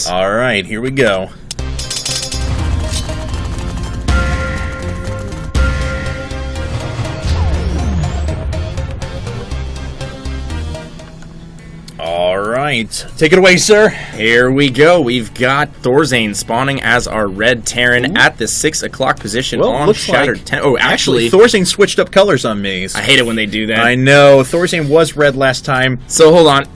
All right, here we go. All right, take it away, sir. Here we go. We've got ThorZaIN spawning as our red Terran at the 6 o'clock position on Shattered 10. Oh, actually, ThorZaIN switched up colors on me. I hate it when they do that. I know. ThorZaIN was red last time. So hold on.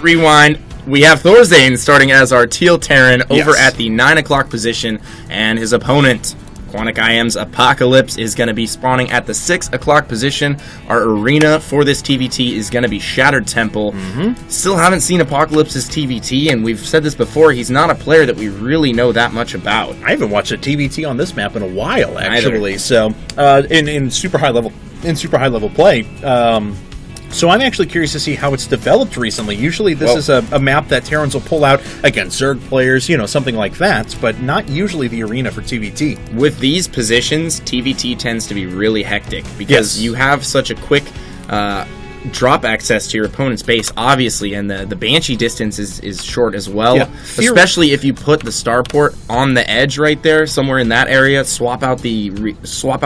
Rewind. We have ThorZaIN starting as our teal Terran over at the 9 o'clock position, and his opponent, QuanticIM's Apocalypse, is going to be spawning at the 6 o'clock position. Our arena for this TVT is going to be Shattered Temple. Still haven't seen Apocalypse's TVT, and we've said this before, he's not a player that we really know that much about. I haven't watched a TVT on this map in a while, actually. So, in super high level play. So I'm actually curious to see how it's developed recently. Usually this is a map that Terrans will pull out against Zerg players, you know, something like that, but not usually the arena for TVT. With these positions, TVT tends to be really hectic because you have such a quick drop access to your opponent's base, obviously, and the Banshee distance is short as well, especially if you put the starport on the edge right there, somewhere in that area, swap out the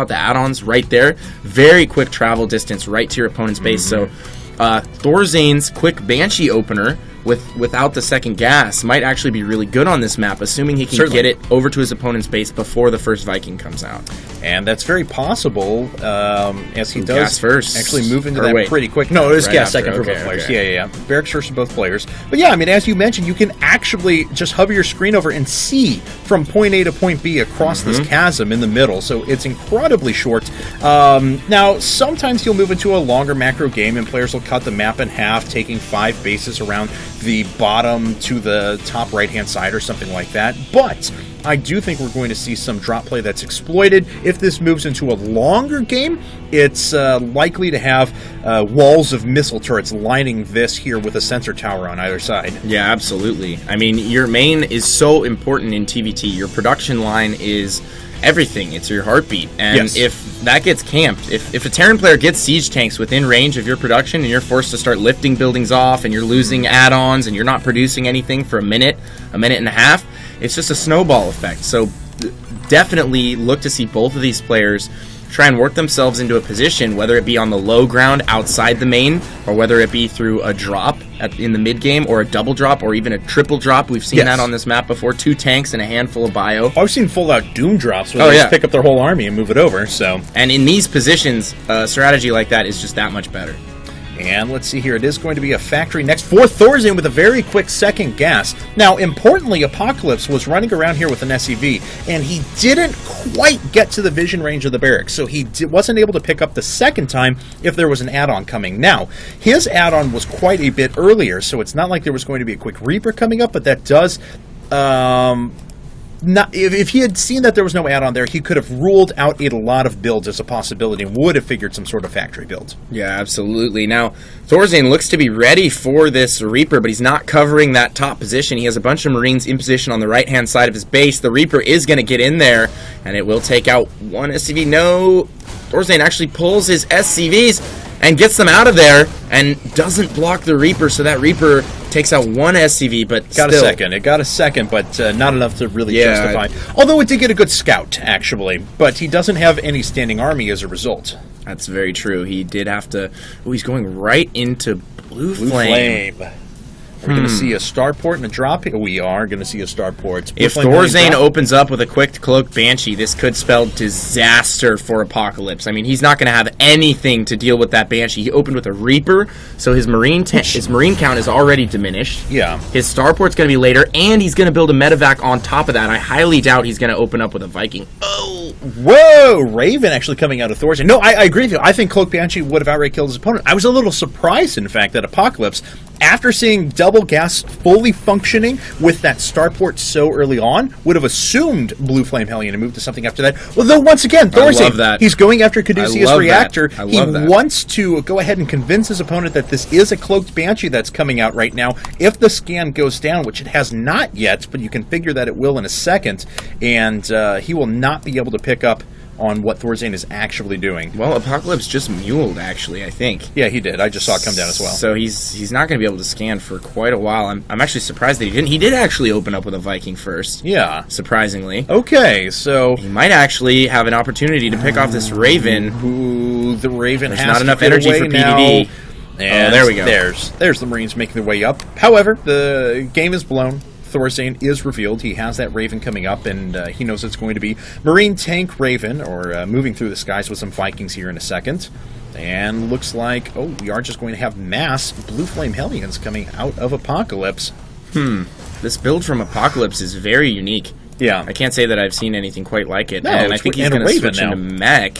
add-ons right there. Very quick travel distance right to your opponent's base. So ThorZaIN's quick Banshee opener without the second gas might actually be really good on this map, assuming he can get it over to his opponent's base before the first Viking comes out. And that's very possible, as he does gas first. Actually move into that pretty quick. No, it was gas second for both players. Yeah. Barracks first for both players. But yeah, I mean, as you mentioned, you can actually just hover your screen over and see from point A to point B across this chasm in the middle. So it's incredibly short. Now, sometimes he'll move into a longer macro game and players will cut the map in half, taking 5 bases around the bottom to the top right-hand side or something like that. But I do think we're going to see some drop play that's exploited. If this moves into a longer game, it's likely to have walls of missile turrets lining this here with a sensor tower on either side. Yeah, absolutely. I mean, your main is so important in TVT. Your production line is everything. It's your heartbeat. And if that gets camped, if a Terran player gets siege tanks within range of your production and you're forced to start lifting buildings off and you're losing add-ons and you're not producing anything for a minute and a half, it's just a snowball effect. So definitely look to see both of these players try and work themselves into a position, whether it be on the low ground outside the main, or whether it be through a drop in the mid game, or a double drop, or even a triple drop. We've seen that on this map before. 2 tanks and a handful of bio. I've seen full out Doom drops where they just pick up their whole army and move it over. So, and in these positions, a strategy like that is just that much better. And let's see here, it is going to be a factory next for ThorZaIN with a very quick second gas. Now, importantly, Apocalypse was running around here with an SCV, and he didn't quite get to the vision range of the barracks, so he wasn't able to pick up the second time if there was an add-on coming. Now, his add-on was quite a bit earlier, so it's not like there was going to be a quick Reaper coming up, but that does... if he had seen that there was no add-on there, he could have ruled out a lot of builds as a possibility and would have figured some sort of factory build. Yeah, absolutely. Now, ThorZaIN looks to be ready for this Reaper, but he's not covering that top position. He has a bunch of Marines in position on the right-hand side of his base. The Reaper is going to get in there, and it will take out one SCV. No, ThorZaIN actually pulls his SCVs and gets them out of there and doesn't block the Reaper, so that Reaper takes out one SCV, but It got a second, but not enough to really justify. Although it did get a good scout, actually, but he doesn't have any standing army as a result. That's very true. He did have to... Oh, he's going right into Blue Flame. We're going to see a starport and a drop here. We are going to see a starport. If ThorZaIN opens up with a quick cloak Banshee, this could spell disaster for Apocalypse. I mean, he's not going to have anything to deal with that Banshee. He opened with a Reaper, so his Marine count is already diminished. Yeah. His starport's going to be later, and he's going to build a medevac on top of that. I highly doubt he's going to open up with a Viking. Oh! Whoa! Raven actually coming out of ThorZaIN. No, I agree with you. I think cloak Banshee would have outright killed his opponent. I was a little surprised, in fact, that Apocalypse, after seeing double gas fully functioning with that starport so early on, would have assumed Blue Flame Hellion and moved to something after that. Although, once again, ThorZaIN, he's going after Caduceus Reactor. He wants to go ahead and convince his opponent that this is a cloaked Banshee that's coming out right now. If the scan goes down, which it has not yet, but you can figure that it will in a second, and he will not be able to pick up on what ThorZaIN is actually doing. Well, Apocalypse just muled, actually, I think. Yeah, he did. I just saw it come down as well. So he's not going to be able to scan for quite a while. I'm actually surprised that he didn't. He did actually open up with a Viking first. Yeah. Surprisingly. Okay, so... He might actually have an opportunity to pick off this Raven. Ooh, the Raven There's has not enough to get energy away for now. PDD. And there we go. There's the Marines making their way up. However, the game is blown. ThorZaIN is revealed. He has that Raven coming up, and he knows it's going to be Marine Tank Raven, or moving through the skies with some Vikings here in a second. And looks like, oh, we are just going to have mass Blue Flame Hellions coming out of Apocalypse. This build from Apocalypse is very unique. Yeah. I can't say that I've seen anything quite like it. No, and I think he's going to switch into mech.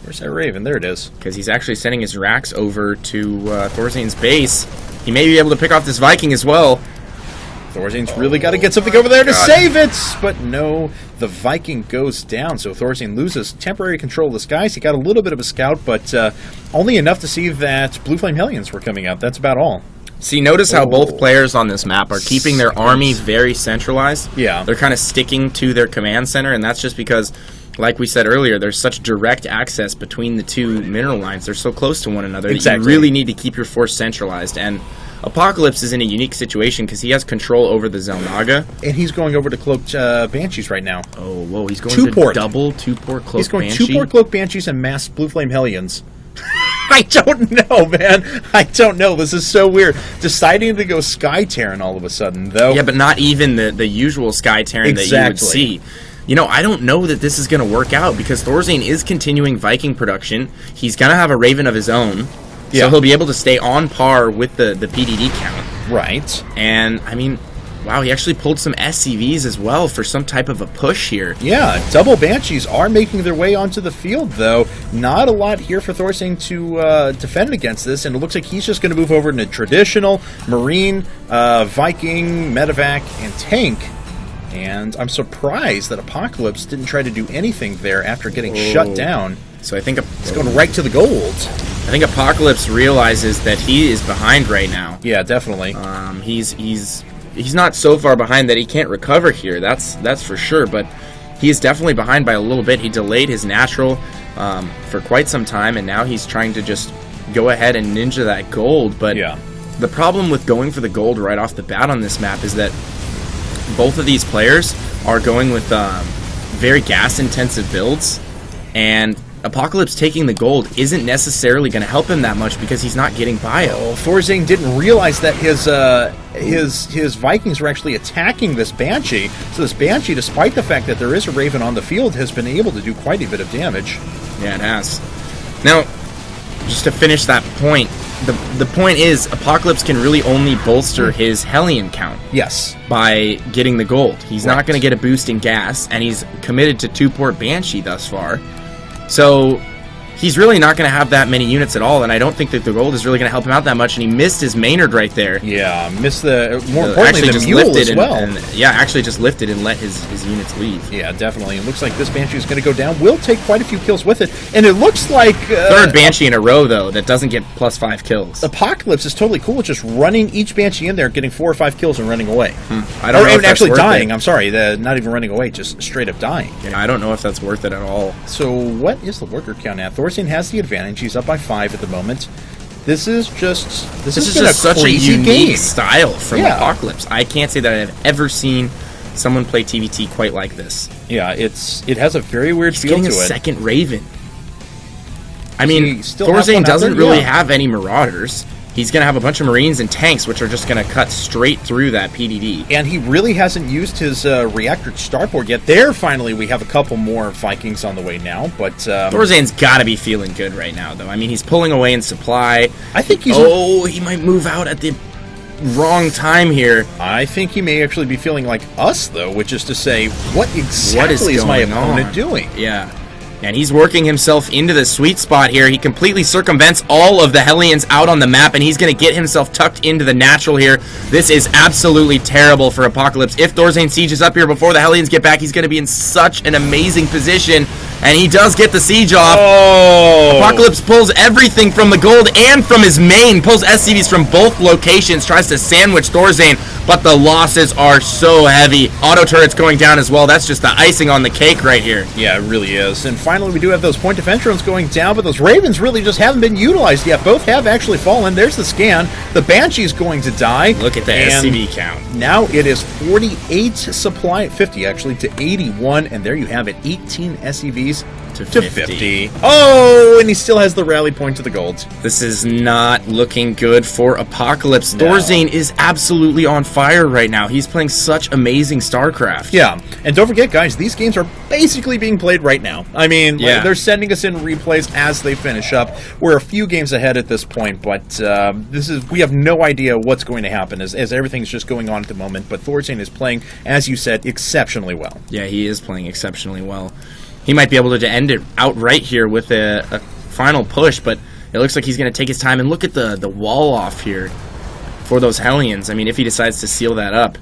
Where's that Raven? There it is. Because he's actually sending his racks over to ThorZaIN's base. He may be able to pick off this Viking as well. ThorZaIN's really got to get something over there to save it! But no, the Viking goes down, so ThorZaIN loses temporary control of the skies. He got a little bit of a scout, but only enough to see that Blue Flame Hellions were coming out. That's about all. See, notice how both players on this map are keeping their armies very centralized. Yeah. They're kind of sticking to their command center, and that's just because, like we said earlier, there's such direct access between the two mineral lines. They're so close to one another that you really need to keep your force centralized. And Apocalypse is in a unique situation because he has control over the Zelnaga. And he's going over to Cloaked Banshees right now. Oh, whoa, he's going to double two-port Cloaked Banshee? He's going two-port Cloaked Banshees and mass Blue Flame Hellions. I don't know, man. I don't know. This is so weird. Deciding to go Sky Terran all of a sudden, though. Yeah, but not even the usual Sky Terran that you would see. You know, I don't know that this is going to work out because ThorZaIN is continuing Viking production. He's going to have a Raven of his own. So he'll be able to stay on par with the PDD count. Right. And, I mean, wow, he actually pulled some SCVs as well for some type of a push here. Yeah, double Banshees are making their way onto the field, though. Not a lot here for ThorZaIN to defend against this, and it looks like he's just going to move over into traditional, Marine, Viking, Medevac, and Tank. And I'm surprised that Apocalypse didn't try to do anything there after getting shut down. So I think it's going right to the gold. I think Apocalypse realizes that he is behind right now. Yeah, definitely. He's not so far behind that he can't recover here. That's for sure. But he is definitely behind by a little bit. He delayed his natural for quite some time, and now he's trying to just go ahead and ninja that gold. But the problem with going for the gold right off the bat on this map is that both of these players are going with very gas-intensive builds, and Apocalypse taking the gold isn't necessarily going to help him that much because he's not getting bio. Oh, ThorZaIN didn't realize that his Vikings were actually attacking this Banshee. So this Banshee, despite the fact that there is a Raven on the field, has been able to do quite a bit of damage. Yeah, it has. Now, just to finish that point, the point is Apocalypse can really only bolster his Hellion count. Yes. By getting the gold. He's not going to get a boost in gas, and he's committed to two-port Banshee thus far. So he's really not going to have that many units at all, and I don't think that the gold is really going to help him out that much, and he missed his Maynard right there. Yeah, missed more importantly, the mule as well. Actually just lifted and let his units leave. Yeah, definitely. It looks like this Banshee is going to go down. Will take quite a few kills with it, and it looks like... third Banshee in a row, though, that doesn't get +5 kills. Apocalypse is totally cool with just running each Banshee in there, getting 4 or 5 kills and running away. I don't know if actually that's dying. It. I'm sorry, not even running away, just straight up dying. Yeah, I don't know if that's worth it at all. So what is the worker count at? ThorZaIN has the advantage. He's up by 5 at the moment. This is just such a unique style from Apocalypse. I can't say that I've ever seen someone play TVT quite like this. Yeah, it has a very weird feel to it. He's getting a second Raven. I mean, ThorZaIN doesn't really have any Marauders. He's going to have a bunch of Marines and tanks, which are just going to cut straight through that PDD. And he really hasn't used his reactor starport yet. There, finally, we have a couple more Vikings on the way now. But ThorZaIN's got to be feeling good right now, though. I mean, he's pulling away in supply. I think he's... Oh, he might move out at the wrong time here. I think he may actually be feeling like us, though, which is to say, what exactly is my opponent doing? Yeah. And he's working himself into the sweet spot here. He completely circumvents all of the Hellions out on the map, and he's going to get himself tucked into the natural here. This is absolutely terrible for Apocalypse. If ThorZaIN sieges up here before the Hellions get back, he's going to be in such an amazing position. And he does get the siege off. Oh! Apocalypse pulls everything from the gold and from his main. Pulls SCVs from both locations. Tries to sandwich ThorZaIN, but the losses are so heavy. Auto turrets going down as well. That's just the icing on the cake right here. Yeah, it really is. And finally, we do have those point defense drones going down, but those Ravens really just haven't been utilized yet. Both have actually fallen. There's the scan. The Banshee's going to die. Look at the SCV count. Now it is 48 supply, 50 actually, to 81. And there you have it, 18 SCVs to 50. Oh, and he still has the rally point to the gold. This is not looking good for Apocalypse. No. ThorZaIN is absolutely on fire right now. He's playing such amazing StarCraft. Yeah, and don't forget, guys, these games are basically being played right now. I mean, like, they're sending us in replays as they finish up. We're a few games ahead at this point, but we have no idea what's going to happen as everything's just going on at the moment. But ThorZaIN is playing, as you said, exceptionally well. Yeah, he is playing exceptionally well. He might be able to end it outright here with a final push, but it looks like he's going to take his time. And look at the wall off here for those Hellions. I mean, if he decides to seal that up.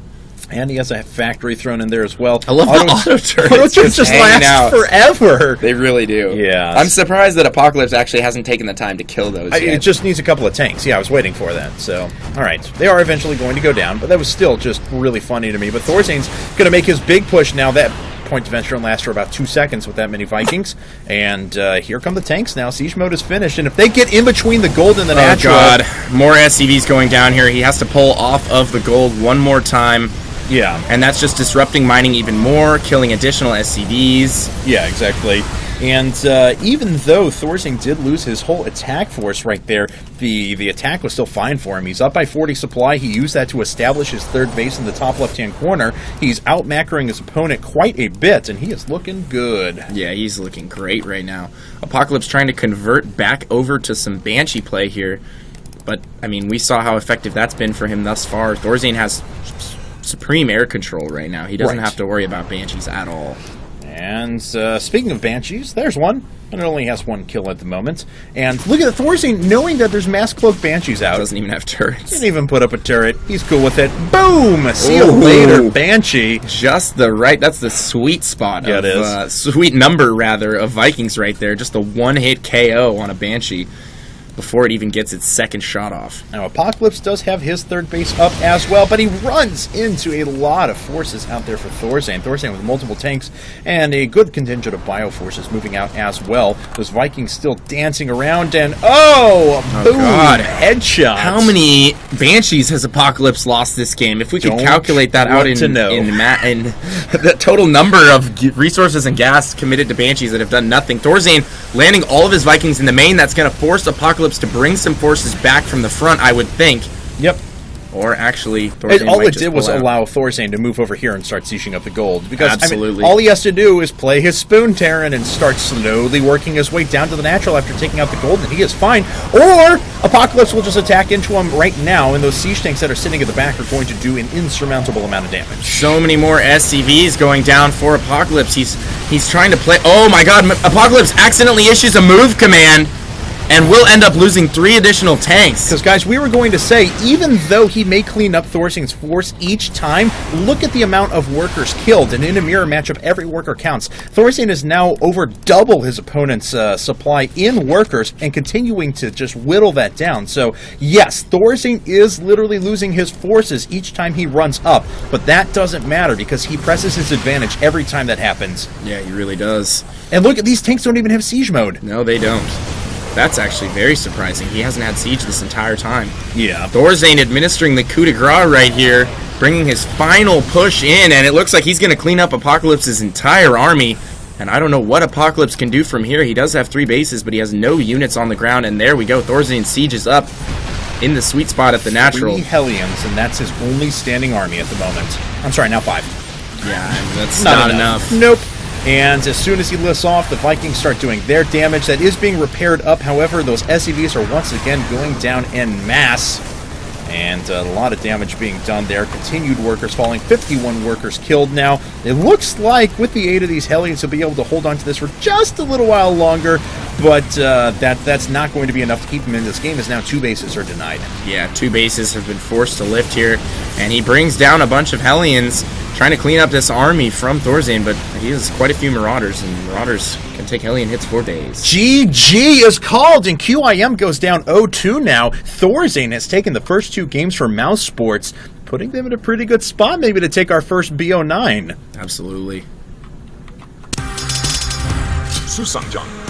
And he has a factory thrown in there as well. I love the auto turrets. Auto turrets just last forever. They really do. Yeah. I'm surprised that Apocalypse actually hasn't taken the time to kill those yet. It just needs a couple of tanks. Yeah, I was waiting for that. So, all right. They are eventually going to go down, but that was still just really funny to me. But ThorZaIN's going to make his big push now. That point defense drone lasts for about 2 seconds with that many Vikings. And here come the tanks now. Siege mode is finished. And if they get in between the gold and the natural... Oh, God. More SCVs going down here. He has to pull off of the gold one more time. Yeah. And that's just disrupting mining even more, killing additional SCVs. Yeah, exactly. And even though ThorZaIN did lose his whole attack force right there, the attack was still fine for him. He's up by 40 supply. He used that to establish his third base in the top left-hand corner. He's out-macroing his opponent quite a bit, and he is looking good. Yeah, he's looking great right now. Apocalypse trying to convert back over to some Banshee play here. But, I mean, we saw how effective that's been for him thus far. ThorZaIN has supreme air control right now. He doesn't have to worry about Banshees at all. And speaking of Banshees, there's one. And it only has one kill at the moment. And look at the ThorZaIN knowing that there's mass cloak Banshees out. Doesn't even have turrets. Didn't even put up a turret. He's cool with it. Boom! See you later, Banshee. Just the right. That's the sweet spot. Yeah, it is. Sweet number, rather, of Vikings right there. Just a one-hit KO on a Banshee before it even gets its second shot off. Now, Apocalypse does have his third base up as well, but he runs into a lot of forces out there for ThorZaIN. ThorZaIN with multiple tanks and a good contingent of bio forces moving out as well. Those Vikings still dancing around, and boom! God. Headshot. How many Banshees has Apocalypse lost this game? If we could calculate that out in the total number of resources and gas committed to Banshees that have done nothing. ThorZaIN landing all of his Vikings in the main, that's going to force Apocalypse to bring some forces back from the front, I would think. Yep. Or actually, ThorZaIN all it did was allow ThorZaIN to move over here and start sieging up the gold. Because absolutely, I mean, all he has to do is play his Spoon Terran and start slowly working his way down to the natural after taking out the gold, and he is fine. Or Apocalypse will just attack into him right now, and those siege tanks that are sitting at the back are going to do an insurmountable amount of damage. So many more SCVs going down for Apocalypse. He's trying to play. Oh my God! Apocalypse accidentally issues a move command. And we'll end up losing 3 additional tanks. Because, guys, we were going to say, even though he may clean up ThorZaIN's force each time, look at the amount of workers killed. And in a mirror matchup, every worker counts. ThorZaIN is now over double his opponent's supply in workers and continuing to just whittle that down. So, yes, ThorZaIN is literally losing his forces each time he runs up. But that doesn't matter because he presses his advantage every time that happens. Yeah, he really does. And look, these tanks don't even have siege mode. No, they don't. That's actually very surprising. He hasn't had siege this entire time. Yeah. ThorZaIN administering the coup de grace right here, bringing his final push in, and it looks like he's going to clean up Apocalypse's entire army. And I don't know what Apocalypse can do from here. He does have 3 bases, but he has no units on the ground, and there we go. ThorZaIN sieges up in the sweet spot at the natural. 3 Hellions, and that's his only standing army at the moment. I'm sorry, now 5. Yeah, that's not enough. Nope. And as soon as he lifts off, the Vikings start doing their damage. That is being repaired up. However, those SCVs are once again going down en masse. And a lot of damage being done there. Continued workers falling. 51 workers killed now. It looks like with the aid of these Hellions, he'll be able to hold on to this for just a little while longer. But that's not going to be enough to keep him in this game, as now 2 bases are denied. Yeah, 2 bases have been forced to lift here. And he brings down a bunch of Hellions, trying to clean up this army from ThorZaIN, but he has quite a few Marauders, and Marauders can take Hellion hits for days. GG is called, and QIM goes down 0-2 now. ThorZaIN has taken the first 2 games for Mousesports, putting them in a pretty good spot maybe to take our first BO9. Absolutely. 수상전